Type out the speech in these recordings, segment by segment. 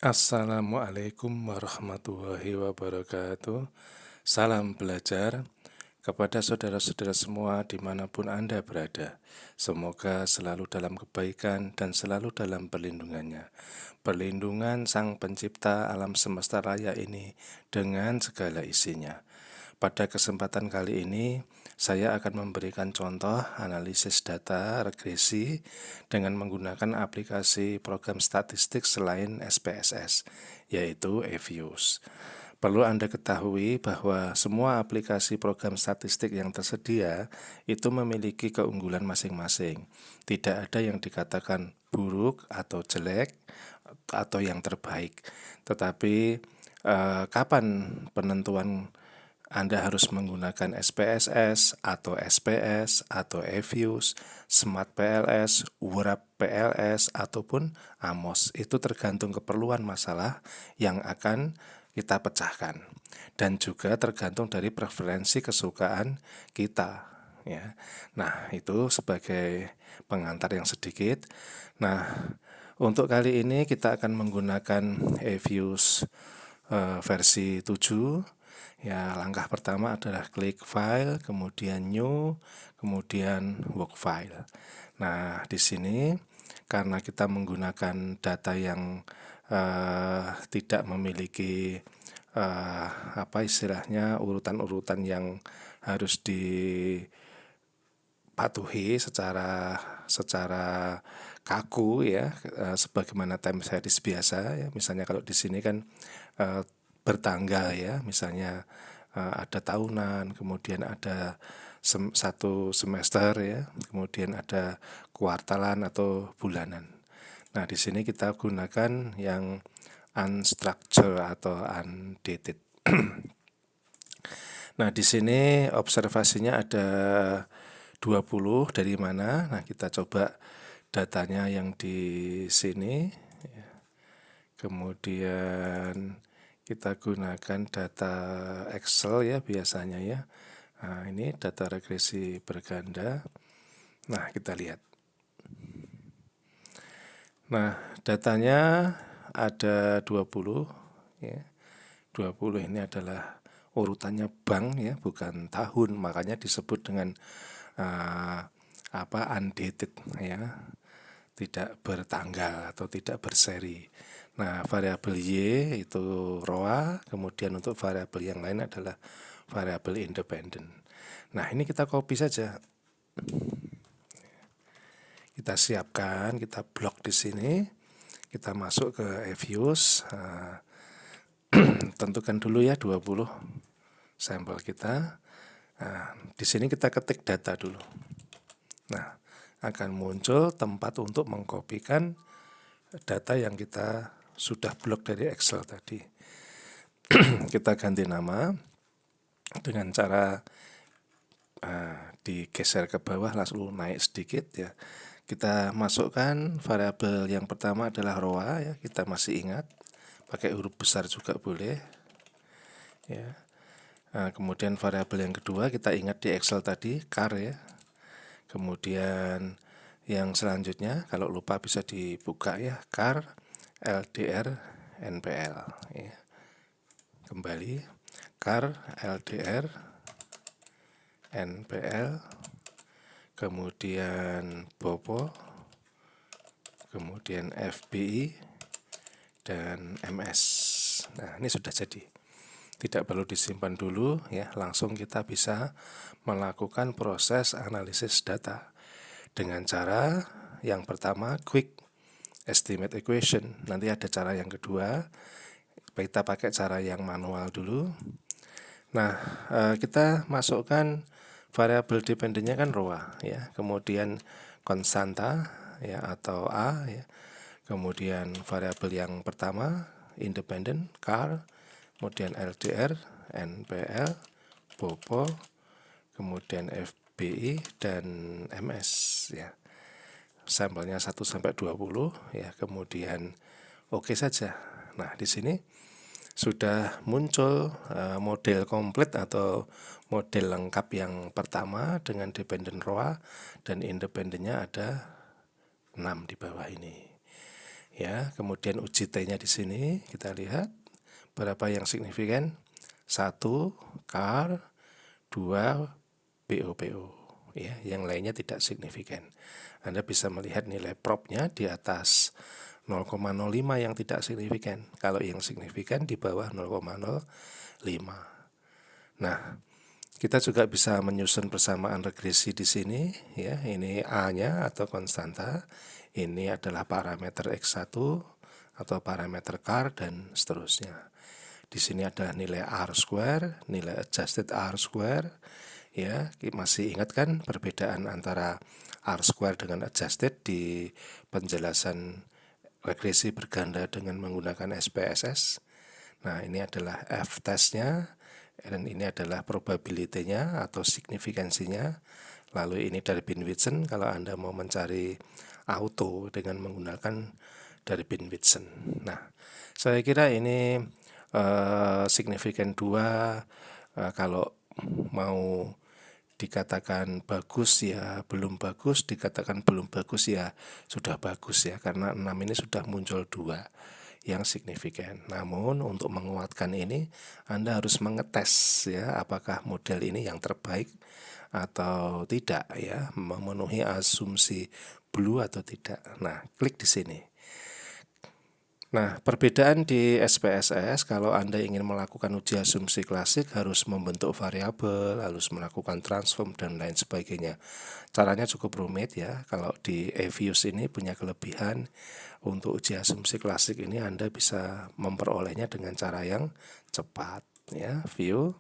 Assalamualaikum warahmatullahi wabarakatuh. Salam belajar kepada saudara-saudara semua dimanapun Anda berada. Semoga selalu dalam kebaikan dan selalu dalam perlindungannya. Perlindungan Sang Pencipta alam semesta raya ini dengan segala isinya. Pada kesempatan kali ini, saya akan memberikan contoh analisis data regresi dengan menggunakan aplikasi program statistik selain SPSS, yaitu eViews. Perlu Anda ketahui bahwa semua aplikasi program statistik yang tersedia itu memiliki keunggulan masing-masing. Tidak ada yang dikatakan buruk atau jelek atau yang terbaik. Tetapi kapan penentuan Anda harus menggunakan SPSS atau SPS atau eViews, Smart PLS, Wrap PLS ataupun AMOS. Itu tergantung keperluan masalah yang akan kita pecahkan dan juga tergantung dari preferensi kesukaan kita, ya. Nah, itu sebagai pengantar yang sedikit. Nah, untuk kali ini kita akan menggunakan eViews versi 7. Ya, langkah pertama adalah klik file, kemudian new, kemudian work file. Nah, di sini karena kita menggunakan data yang tidak memiliki apa istilahnya urutan-urutan yang harus dipatuhi secara kaku, ya, sebagaimana time series biasa, ya. Misalnya kalau di sini kan bertanggal, ya, misalnya ada tahunan, kemudian ada satu semester, ya, kemudian ada kuartalan atau bulanan. Nah, di sini kita gunakan yang unstructured atau undated. Nah, di sini observasinya ada 20 dari mana? Nah, kita coba datanya yang di sini. Kemudian kita gunakan data Excel, ya, biasanya, ya. Nah, ini data regresi berganda. Nah, kita lihat. Nah, datanya ada 20, ya. 20 ini adalah urutannya bank, ya, bukan tahun, makanya disebut dengan undated, ya, tidak bertanggal atau tidak berseri. Nah, variabel Y itu ROA, kemudian untuk variabel yang lain adalah variabel independen. Nah, ini kita copy saja. Kita siapkan, kita blok di sini. Kita masuk ke eViews. Tentukan dulu, ya, 20 sampel kita. Nah, di sini kita ketik data dulu. Nah, akan muncul tempat untuk mengkopikan data yang kita sudah blok dari Excel tadi. Kita ganti nama dengan cara digeser ke bawah lalu naik sedikit, ya. Kita masukkan variabel yang pertama adalah ROA, ya, kita masih ingat, pakai huruf besar juga boleh, ya. Nah, kemudian variabel yang kedua kita ingat di Excel tadi, char, ya. Kemudian yang selanjutnya kalau lupa bisa dibuka, ya, char, LDR, NPL, ya. Kembali char, LDR, NPL, kemudian BOPO, kemudian FBI, dan MS. Nah, ini sudah jadi. Tidak perlu disimpan dulu, ya, langsung kita bisa melakukan proses analisis data dengan cara yang pertama quick estimate equation. Nanti ada cara yang kedua, kita pakai cara yang manual dulu. Nah, kita masukkan variabel dependennya kan ROA, ya, kemudian konstanta, ya, atau A, ya. Kemudian variabel yang pertama independen, char, kemudian LDR, NPL, BOPO, kemudian FBI, dan MS, ya. Sampelnya 1 sampai 20, ya, kemudian oke saja. Nah, di sini sudah muncul model komplit atau model lengkap yang pertama dengan dependent ROA dan independennya ada 6 di bawah ini. Ya, kemudian uji T-nya di sini kita lihat berapa yang signifikan. 1 car, 2 PO. Ya, yang lainnya tidak signifikan. Anda bisa melihat nilai propnya di atas 0,05 yang tidak signifikan. Kalau yang signifikan di bawah 0,05. Nah, kita juga bisa menyusun persamaan regresi di sini, ya. Ini A-nya atau konstanta, ini adalah parameter X1 atau parameter car dan seterusnya. Di sini ada nilai R square, nilai adjusted R square, ya. Masih ingat kan perbedaan antara R square dengan adjusted di penjelasan regresi berganda dengan menggunakan SPSS. Nah, ini adalah F-testnya, dan ini adalah probability-nya atau signifikansinya. Lalu ini Darwin-Whitson kalau Anda mau mencari auto dengan menggunakan Darwin-Whitson. Nah, saya kira ini signifikan 2 kalau mau dikatakan bagus ya belum bagus, dikatakan belum bagus ya sudah bagus ya, karena 6 ini sudah muncul 2 yang signifikan. Namun untuk menguatkan ini Anda harus mengetes ya apakah model ini yang terbaik atau tidak ya, memenuhi asumsi blue atau tidak. Nah, klik di sini. Nah, perbedaan di SPSS kalau Anda ingin melakukan uji asumsi klasik harus membentuk variabel, harus melakukan transform dan lain sebagainya. Caranya cukup rumit ya. Kalau di EViews ini punya kelebihan untuk uji asumsi klasik ini Anda bisa memperolehnya dengan cara yang cepat ya. View,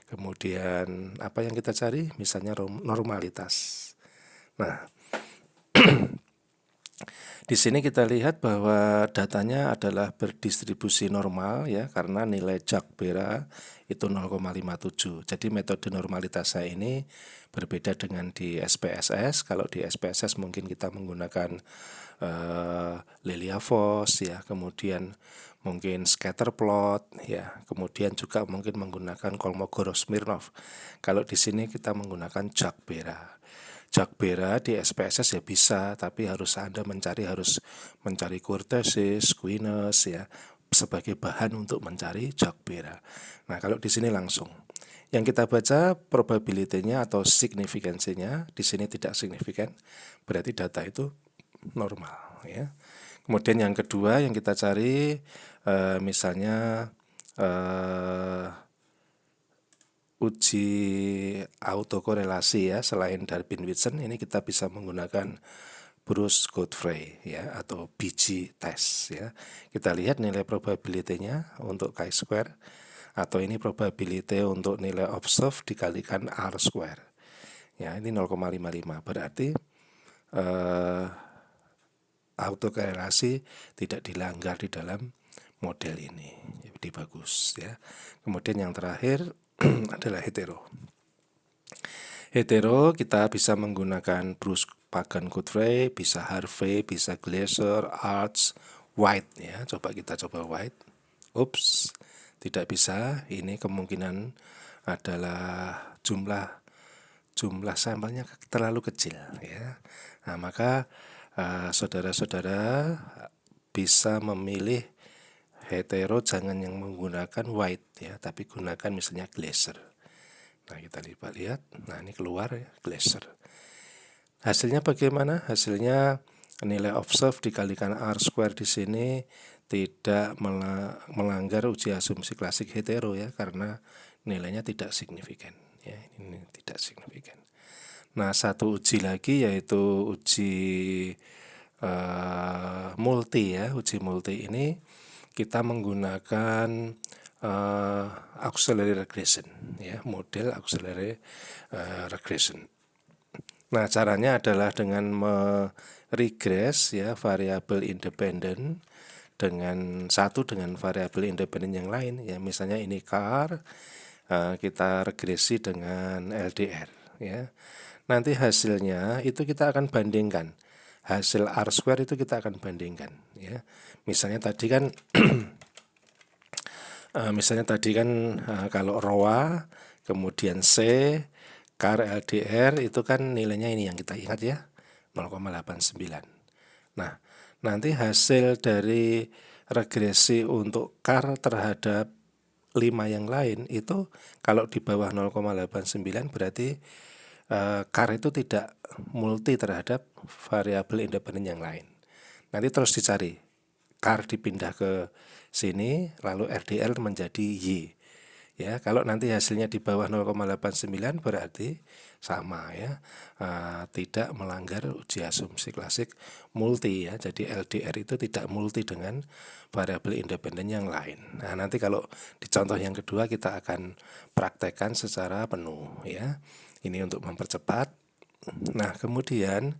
kemudian apa yang kita cari? Misalnya normalitas. Nah, di sini kita lihat bahwa datanya adalah berdistribusi normal ya, karena nilai Jacques-Bera itu 0,57. Jadi metode normalitas saya ini berbeda dengan di SPSS. Kalau di SPSS mungkin kita menggunakan Lilia-Foss ya, kemudian mungkin scatter plot ya, kemudian juga mungkin menggunakan Kolmogorov-Smirnov. Kalau di sini kita menggunakan Jacques-Bera. Jacques-Bera di SPSS ya bisa, tapi harus mencari kurtesis, Quines ya sebagai bahan untuk mencari Jacques-Bera. Nah, kalau di sini langsung yang kita baca probability-nya atau signifikansinya di sini tidak signifikan, berarti data itu normal ya. Kemudian yang kedua yang kita cari misalnya uji autokorelasi ya, selain Darwin-Whitson ini kita bisa menggunakan Bruce Godfrey ya atau BG test ya. Kita lihat nilai probability-nya untuk chi-square atau ini probability untuk nilai observe dikalikan R square. Ya, ini 0,55 berarti autokorelasi tidak dilanggar di dalam model ini. Jadi bagus ya. Kemudian yang terakhir adalah hetero. Hetero kita bisa menggunakan Bruce Pagan Godfrey, bisa Harvey, bisa Glaser, Arts, White ya. Kita coba White. Ups, tidak bisa. Ini kemungkinan adalah jumlah sampelnya terlalu kecil ya. Nah, maka saudara-saudara bisa memilih hetero, jangan yang menggunakan white ya, tapi gunakan misalnya Glaser. Nah, kita lihat. Nah, ini keluar ya, Glaser. Hasilnya bagaimana? Hasilnya nilai observe dikalikan R square di sini tidak melanggar uji asumsi klasik hetero ya, karena nilainya tidak signifikan ya, ini tidak signifikan. Nah, satu uji lagi yaitu uji multi ya. Uji multi ini kita menggunakan auxiliary regression ya, model auxiliary regression. Nah, caranya adalah dengan meregres ya variabel independen dengan variabel independen yang lain ya, misalnya ini car, kita regresi dengan LDR ya. Nanti hasilnya itu kita akan bandingkan. Hasil R square itu kita akan bandingkan ya. Misalnya tadi kan kalau ROA kemudian C car LDR itu kan nilainya ini yang kita ingat ya, 0,89. Nah, nanti hasil dari regresi untuk CAR terhadap 5 yang lain itu kalau di bawah 0,89 berarti CAR itu tidak multi terhadap variabel independen yang lain. Nanti terus dicari, CAR dipindah ke sini, lalu RDL menjadi Y. Ya, kalau nanti hasilnya di bawah 0,89 berarti sama ya, tidak melanggar uji asumsi klasik multi ya. Jadi LDR itu tidak multi dengan variabel independen yang lain. Nah, nanti kalau di contoh yang kedua kita akan praktekkan secara penuh ya. Ini untuk mempercepat. Nah, kemudian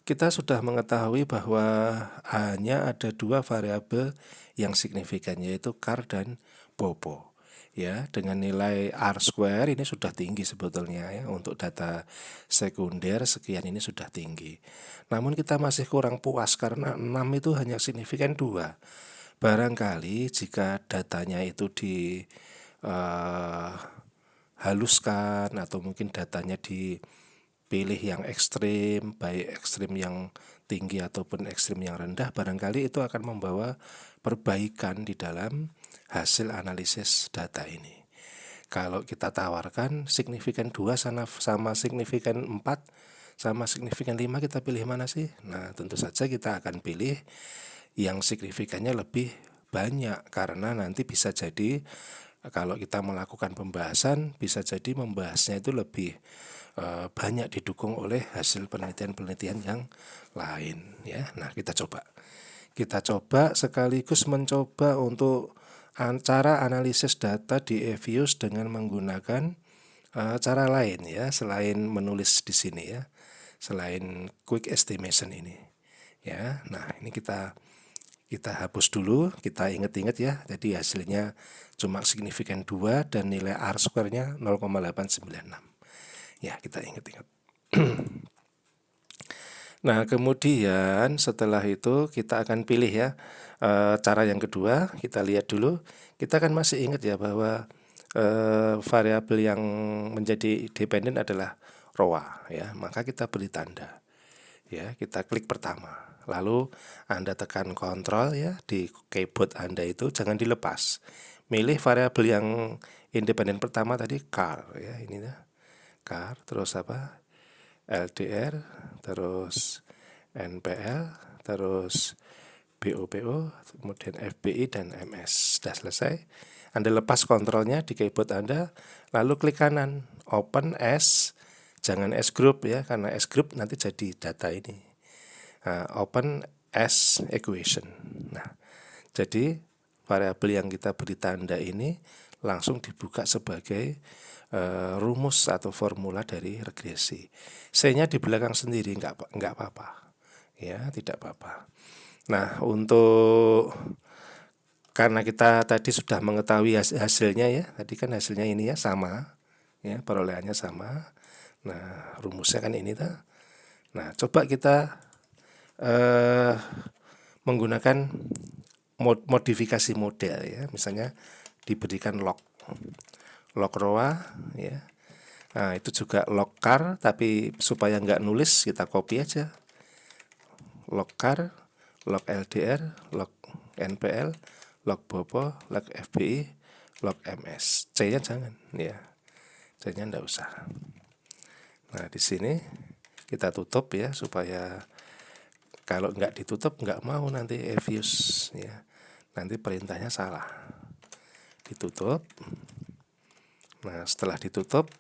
kita sudah mengetahui bahwa hanya ada 2 variabel yang signifikan, yaitu CAR dan POPO. Ya, dengan nilai R² ini sudah tinggi sebetulnya ya, untuk data sekunder sekian ini sudah tinggi. Namun kita masih kurang puas karena 6 itu hanya signifikan 2. Barangkali jika datanya itu di haluskan atau mungkin datanya dipilih yang ekstrim, baik ekstrim yang tinggi ataupun ekstrim yang rendah, barangkali itu akan membawa perbaikan di dalam hasil analisis data ini. Kalau kita tawarkan signifikan 2 sama signifikan 4 sama signifikan 5, kita pilih mana sih? Nah, tentu saja kita akan pilih yang signifikannya lebih banyak, karena nanti bisa jadi kalau kita melakukan pembahasan bisa jadi membahasnya itu lebih banyak didukung oleh hasil penelitian-penelitian yang lain ya. Nah, kita coba sekaligus mencoba untuk cara analisis data di EViews dengan menggunakan cara lain ya, selain menulis di sini ya, selain quick estimation ini ya. Nah, ini kita hapus dulu, kita ingat-ingat ya. Jadi hasilnya cuma signifikan 2 dan nilai R²-nya 0,896. Ya, kita ingat-ingat. Nah, kemudian setelah itu kita akan pilih ya, cara yang kedua. Kita lihat dulu, kita kan masih ingat ya bahwa variabel yang menjadi dependen adalah ROA ya, maka kita beri tanda ya. Kita klik pertama, lalu Anda tekan kontrol ya di keyboard Anda itu, jangan dilepas. Milih variabel yang independen pertama tadi, CAR ya, ini ya. CAR, terus apa? LDR, terus NPL, terus BOPO, kemudian FBI dan MS. Sudah selesai. Anda lepas kontrolnya di keyboard Anda, lalu klik kanan, open as, jangan as group ya, karena as group nanti jadi data ini. Open as equation. Nah, jadi variabel yang kita beri tanda ini langsung dibuka sebagai rumus atau formula dari regresi. C-nya di belakang sendiri, nggak apa-apa ya, tidak apa-apa. Nah, karena kita tadi sudah mengetahui hasilnya ya, tadi kan hasilnya ini ya, sama ya, perolehannya sama. Nah, rumusnya kan ini tuh. Nah, coba kita menggunakan modifikasi model ya, misalnya diberikan log ROA ya. Nah, itu juga log CAR, tapi supaya nggak nulis kita copy aja. Log CAR, log LDR, log NPL, log BOPO, log FBI, log MS. C-nya jangan ya. C-nya nggak usah. Nah, di sini kita tutup ya, supaya kalau nggak ditutup nggak mau nanti EViews ya. Nanti perintahnya salah. Ditutup. Nah, setelah ditutup,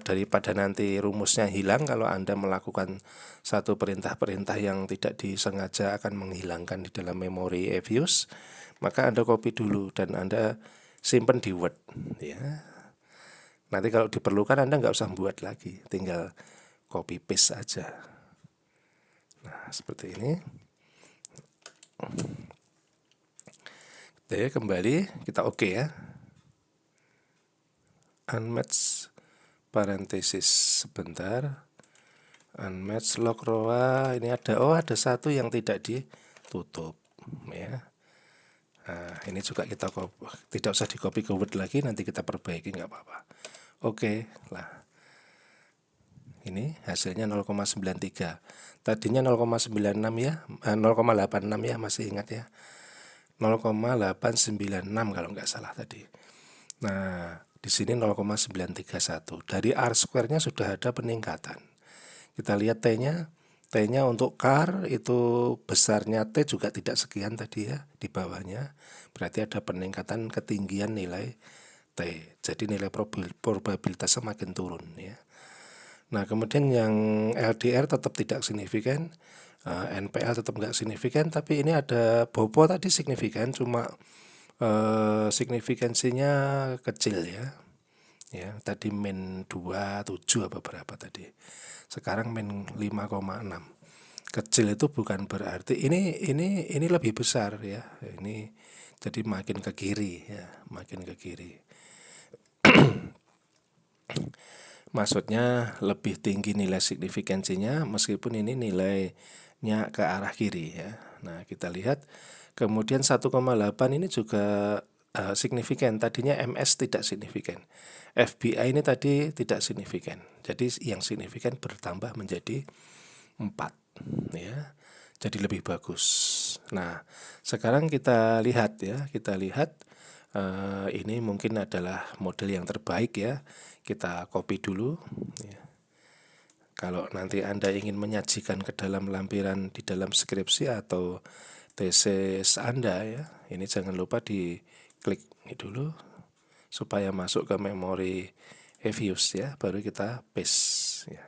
daripada nanti rumusnya hilang kalau Anda melakukan satu perintah-perintah yang tidak disengaja akan menghilangkan di dalam memori EViews, maka Anda copy dulu dan Anda simpan di Word ya. Nanti kalau diperlukan Anda nggak usah buat lagi, tinggal copy paste aja. Nah, seperti ini. Oke, kembali kita oke ya. Unmatch parentesis sebentar. Unmatch log ROA ini ada satu yang tidak ditutup ya. Nah, ini juga kita tidak usah di copy ke Word lagi, nanti kita perbaiki nggak apa-apa. Oke lah, Ini hasilnya 0,93. Tadinya 0,96 ya, 0,86 ya, masih ingat ya. 0,896 kalau nggak salah tadi. Nah, di sini 0,931. Dari R square-nya sudah ada peningkatan. Kita lihat T-nya. T-nya untuk car itu besarnya T juga tidak sekian tadi ya di bawahnya. Berarti ada peningkatan ketinggian nilai T. Jadi nilai probabilitasnya makin turun ya. Nah, kemudian yang LDR tetap tidak signifikan, NPL tetap nggak signifikan, tapi ini ada BOPO tadi signifikan, cuma signifikansinya kecil ya. Ya, tadi min 27 apa berapa tadi. Sekarang min 5,6. Kecil itu bukan berarti ini lebih besar ya. Ini jadi makin ke kiri ya, makin ke kiri. Maksudnya lebih tinggi nilai signifikansinya meskipun ini nilainya ke arah kiri ya. Nah, kita lihat kemudian 1,8 ini juga signifikan. Tadinya MS tidak signifikan. FBI ini tadi tidak signifikan. Jadi yang signifikan bertambah menjadi 4 ya. Jadi lebih bagus. Nah, sekarang kita lihat ya, ini mungkin adalah model yang terbaik ya. Kita copy dulu ya. Kalau nanti Anda ingin menyajikan ke dalam lampiran di dalam skripsi atau tesis Anda ya, ini jangan lupa diklik ini dulu supaya masuk ke memori Evius ya, baru kita paste ya.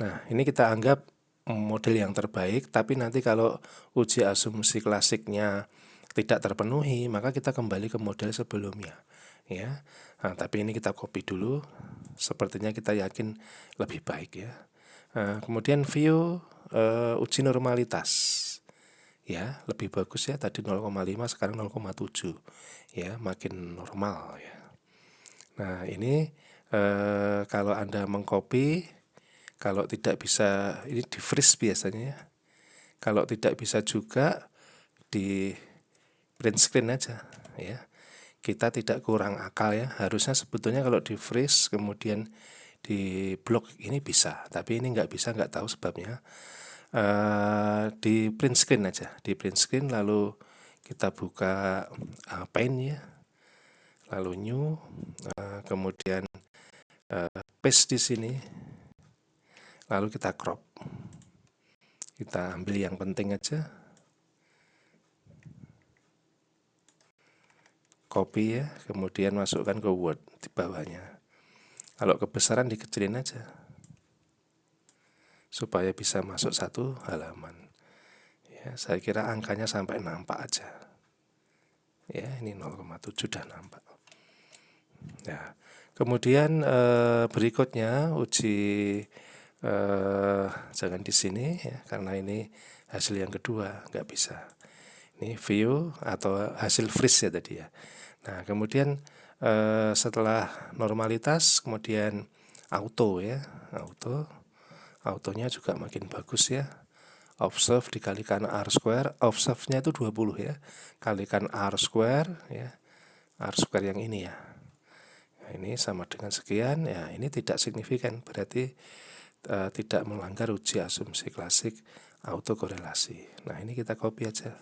Nah, ini kita anggap model yang terbaik, tapi nanti kalau uji asumsi klasiknya tidak terpenuhi, maka kita kembali ke model sebelumnya ya. Nah, tapi ini kita copy dulu, sepertinya kita yakin lebih baik ya. Nah, kemudian view uji normalitas ya, lebih bagus ya, tadi 0,5 sekarang 0,7 ya, makin normal ya. Nah, ini kalau Anda mengcopy, kalau tidak bisa ini di freeze biasanya ya. Kalau tidak bisa juga di print screen aja ya. Kita tidak kurang akal ya. Harusnya sebetulnya kalau di freeze kemudian di blok ini bisa, tapi ini nggak bisa, nggak tahu sebabnya. Di print screen aja, di print screen lalu kita buka Paint ya, lalu new, kemudian paste di sini, lalu kita crop. Kita ambil yang penting aja, copy ya, kemudian masukkan ke Word di bawahnya. Kalau kebesaran dikecilin aja supaya bisa masuk satu halaman ya. Saya kira angkanya sampai nampak aja ya, ini 0,7 sudah nampak ya. Kemudian berikutnya uji jangan di sini ya, karena ini hasil yang kedua, nggak bisa. Ini view atau hasil freeze ya tadi ya. Nah, kemudian setelah normalitas, kemudian auto ya, autonya juga makin bagus ya. Observe dikalikan R square, observe-nya itu 20 ya, kalikan R square ya, R square yang ini ya. Nah, ini sama dengan sekian ya, ini tidak signifikan, berarti tidak melanggar uji asumsi klasik autokorelasi. Nah, ini kita copy aja.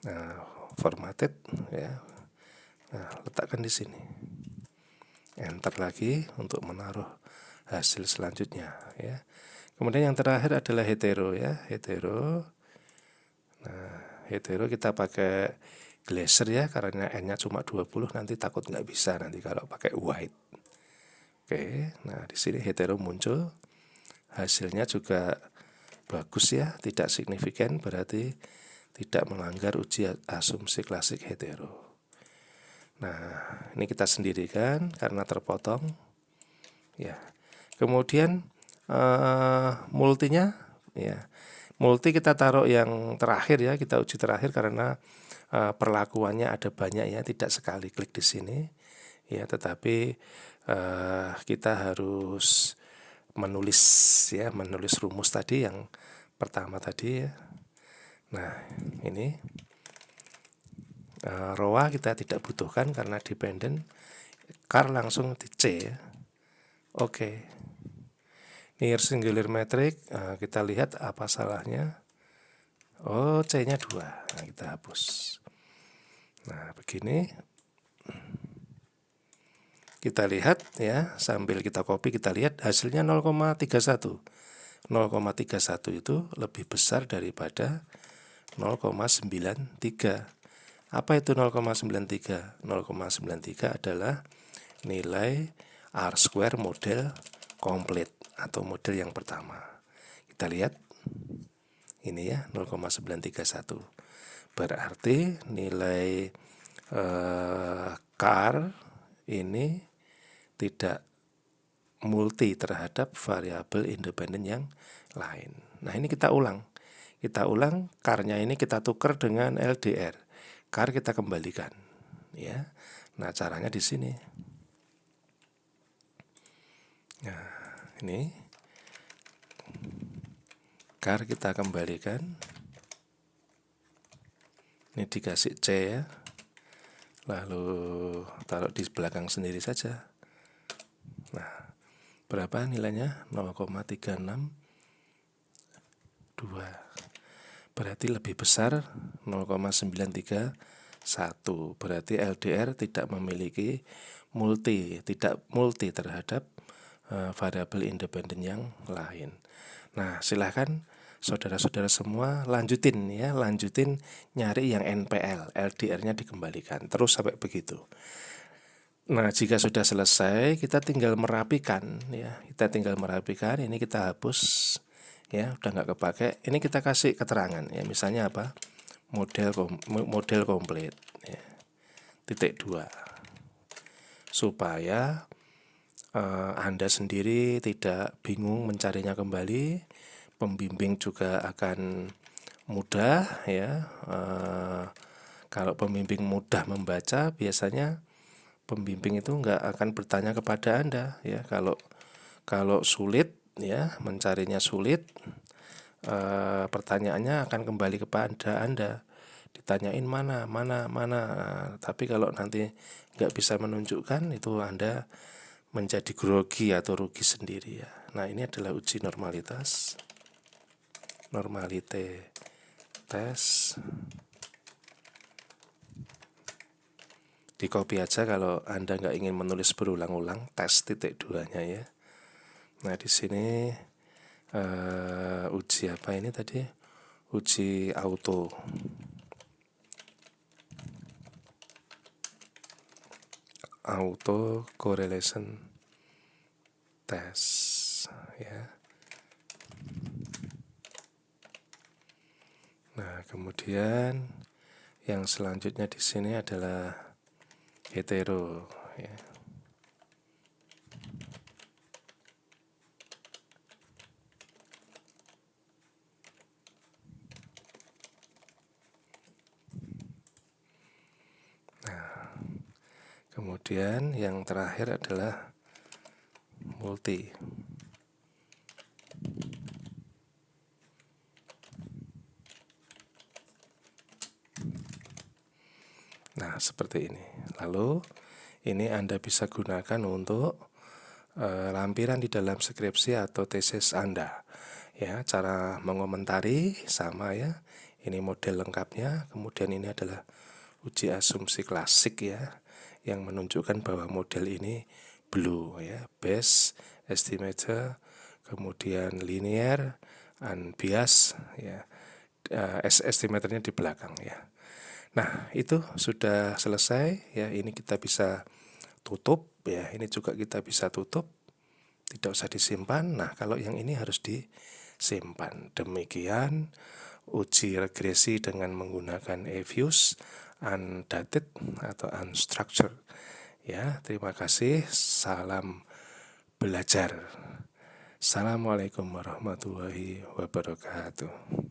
Nah, formatted ya. Nah, letakkan di sini. Enter lagi untuk menaruh hasil selanjutnya ya. Kemudian yang terakhir adalah hetero ya, hetero. Nah, hetero kita pakai glaser ya, karena N-nya cuma 20, nanti takut nggak bisa nanti kalau pakai white. Oke, nah di sini hetero muncul. Hasilnya juga bagus ya, tidak signifikan, berarti tidak melanggar uji asumsi klasik hetero. Nah, ini kita sendirikan karena terpotong ya. Kemudian multinya ya, multi kita taruh yang terakhir ya, kita uji terakhir karena perlakuannya ada banyak ya, tidak sekali klik di sini ya, tetapi kita harus menulis ya, menulis rumus tadi yang pertama tadi ya. Nah, ini ROA kita tidak butuhkan karena dependent, car langsung di C ya. Oke. Near singular metric, kita lihat apa salahnya. Oh, C-nya 2. Nah, kita hapus. Nah, begini. Kita lihat ya, sambil kita copy kita lihat hasilnya 0,31. 0,31 itu lebih besar daripada 0,93. Apa itu 0,93? 0,93 adalah nilai R-square model komplit atau model yang pertama. Kita lihat ini ya 0,931. Berarti nilai CAR ini tidak multi terhadap variabel independen yang lain. Nah, ini kita ulang. Kita ulang, CAR-nya ini kita tukar dengan LDR. CAR kita kembalikan, ya. Nah, caranya di sini. Nah, ini CAR kita kembalikan. Ini dikasih C ya. Lalu taruh di belakang sendiri saja. Nah, berapa nilainya? 0,362. Berarti lebih besar 0,931. Berarti LDR tidak memiliki tidak multi terhadap variabel independen yang lain. Nah, silahkan saudara-saudara semua lanjutin nyari yang NPL, LDR-nya dikembalikan. Terus sampai begitu. Nah, jika sudah selesai, kita tinggal merapikan ya. Kita tinggal merapikan, ini kita hapus ya, udah nggak kepake. Ini kita kasih keterangan ya, misalnya apa? Model komplit ya. Titik 2. Supaya Anda sendiri tidak bingung mencarinya kembali, pembimbing juga akan mudah ya. Kalau pembimbing mudah membaca, biasanya pembimbing itu nggak akan bertanya kepada Anda ya. Kalau sulit ya, mencarinya sulit, pertanyaannya akan kembali kepada Anda. Ditanyain mana. Tapi kalau nanti nggak bisa menunjukkan, itu Anda menjadi grogi atau rugi sendiri ya. Nah, ini adalah uji normalitas, normalite tes. Di copy aja kalau Anda nggak ingin menulis berulang-ulang, tes titik 2-nya ya. Nah, di sini uji apa ini tadi? Uji auto. Auto correlation test ya. Nah, kemudian yang selanjutnya di sini adalah hetero ya. Kemudian yang terakhir adalah multi. Nah, seperti ini. Lalu ini Anda bisa gunakan untuk lampiran di dalam skripsi atau tesis Anda. Ya, cara mengomentari sama ya. Ini model lengkapnya. Kemudian ini adalah uji asumsi klasik ya, yang menunjukkan bahwa model ini blue ya, base estimator, kemudian linear, unbiased ya, estimatornya di belakang ya. Nah, itu sudah selesai ya. Ini kita bisa tutup ya. Ini juga kita bisa tutup, tidak usah disimpan. Nah, kalau yang ini harus disimpan. Demikian uji regresi dengan menggunakan eViews undated atau unstructured ya. Terima kasih. Salam belajar. Assalamualaikum warahmatullahi wabarakatuh.